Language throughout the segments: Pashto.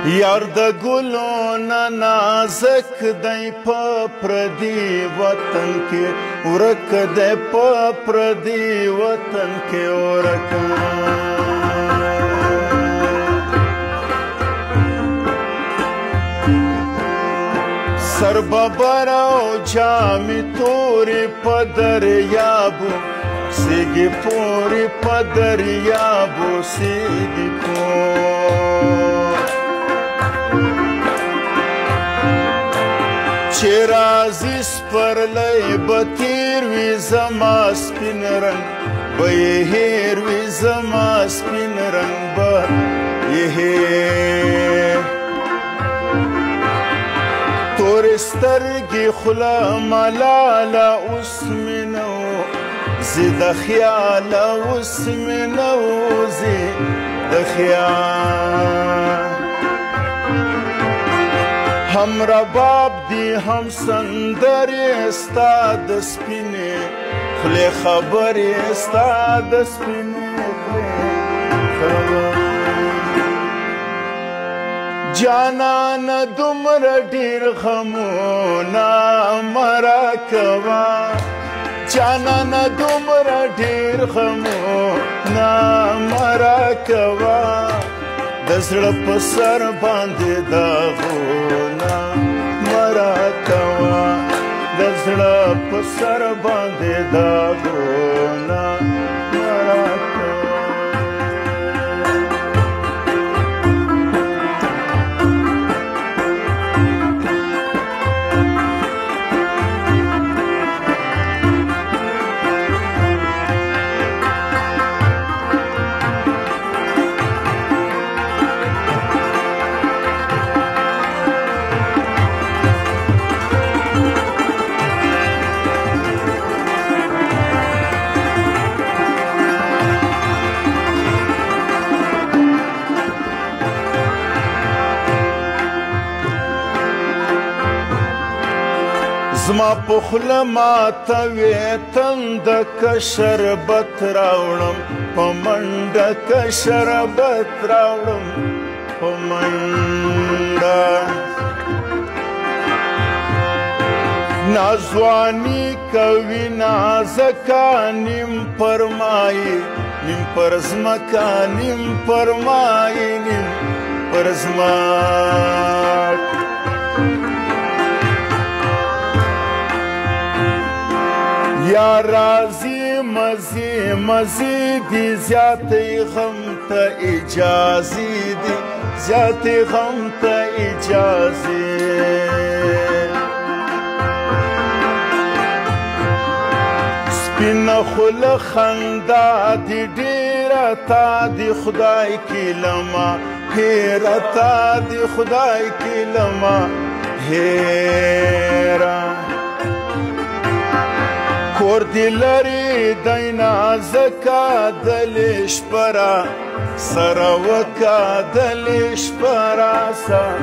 یار د ګلو نه نازک دی په پردي وطن کې ورک دی په پردي وطن کې ورک سر ببر او جامې تورې په دریابو سیږي پورې په دریابو سیږي پور چې راځي سپرلی به تېر وي زما سپین رنګ به یې هېر وي زما سپین رنګ به یې هېر تورې سترګې خوله ملاله اوس مې نه وځي د خیاله اوس مې نه وځي د خیال هم رباب دی هم سندرې ستا د سپینې خولې خبرې ستا د سپینې خولې خبرې جانانه دومره ډېر غمونه مه راکوه جانانه دومره ډېر غمونه مه راکوه د زړه په سر باندې داغونه مه راکوه د زړه په سر باندې داغونه مه راکوه زما په خوله ماتوې تنده که شربت راوړم په منډه که شربت راوړم په منډه ناځواني کوي نازکه نیم پر مایې نیم پر ځمکه نیم پر مایې نیم پر ځمکه یا راځي مزې مزې دي زیاتې غم ته اجازې دي زیاتې غم ته اجازې سپینه خوله خندا دي ډېره تا دي خدای کلمه هېره تا دي خدای کلمه هېره کور دی لري دی نازکه دلې شپه را سره وکه دلې شپه را سره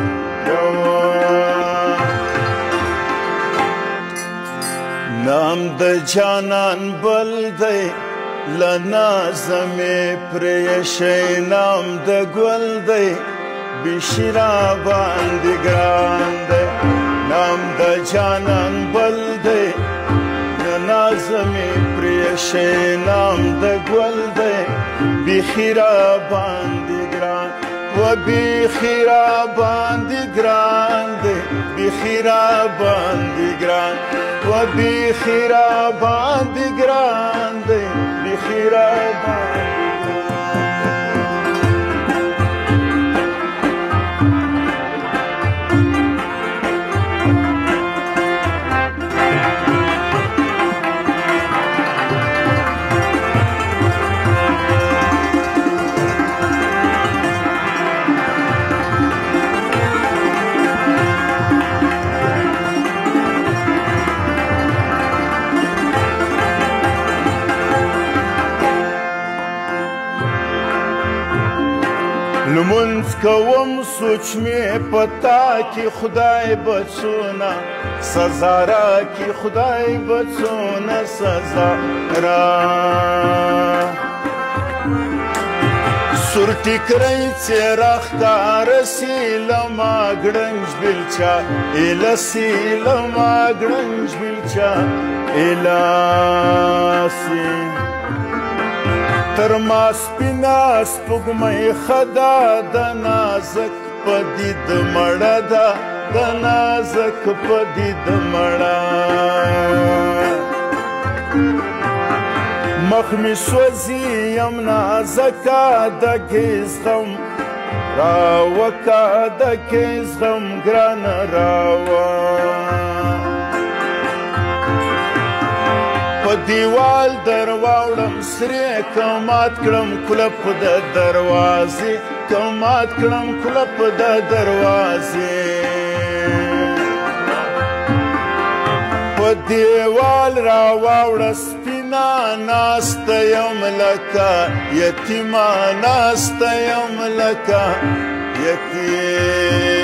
نام د جانان بل دی له نازه مې پرېښی نام د ګل دی بیشي را باندې ګران دی نام د جانان بل دی نازه مې پرېښی نام د ګل دی بیخي را باندې ګران و بیخي را باندې ګران دی بیخي را باندې ګران و بیخي را باندې ګران دی بیخي را باندې لمونځ کوم سوچ مې پتا کې خدای به څونه سزا راکړي خدای به څونه سزا را سور ټیکری څراغ کارسی لما ګړنج بلچا السی لما ګړنج بلچا السی تر ما سپینا سپوږمۍ خدا د نازک پدید مړه ده د نازک پدید مړه مخ می سوځي یم نازکه د ګیز غم راوکه د ګیز غم ګرانه راوه په دیوال درواوړم سرې کمات کړم کلپ د دروازې کمات کړم کلپ د دروازې په دیوال راواوړه سپینه ناسته یم لکه یتیمه ناسته یم لکه یتیمه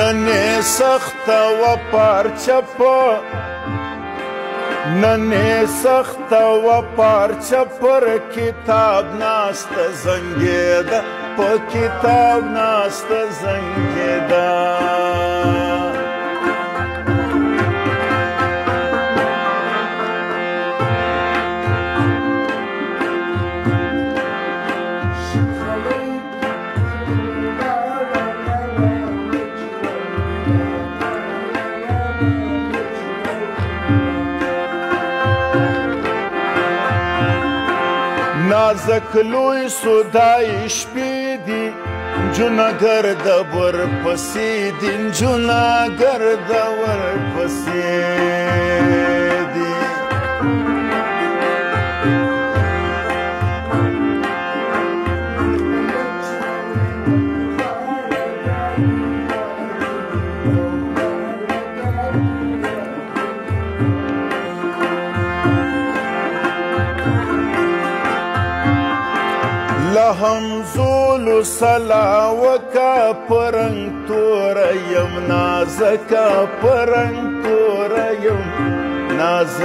ننې سخته وه پارچه په ننې سخته وه پارچه پر کتاب ناسته زنګېده په کتاب ناسته زنګېده نازک لوی سودای شپې دي نجونه ګرده ورپسې دي نجونه ګرده ورپسې دي همزولو سلاوکا پرنگ توریم نازکا پرنگ توریم نازکا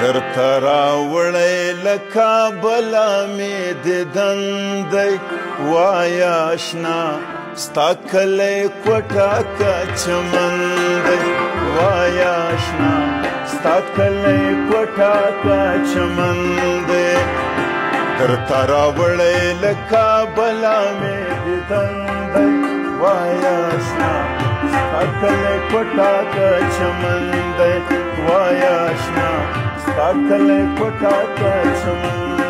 در تراوڑی لکا بلا می دیدن دی وایا اشنا ستا کلی کوټه که چمن دی وایا اشنا ستا کلی کوټه که چمن دی درته راوړی له کابله مې دیدن دی وایا اشنا ستا کلی کوټه که چمن دی وایا اشنا ستا کلی کوټه که چمن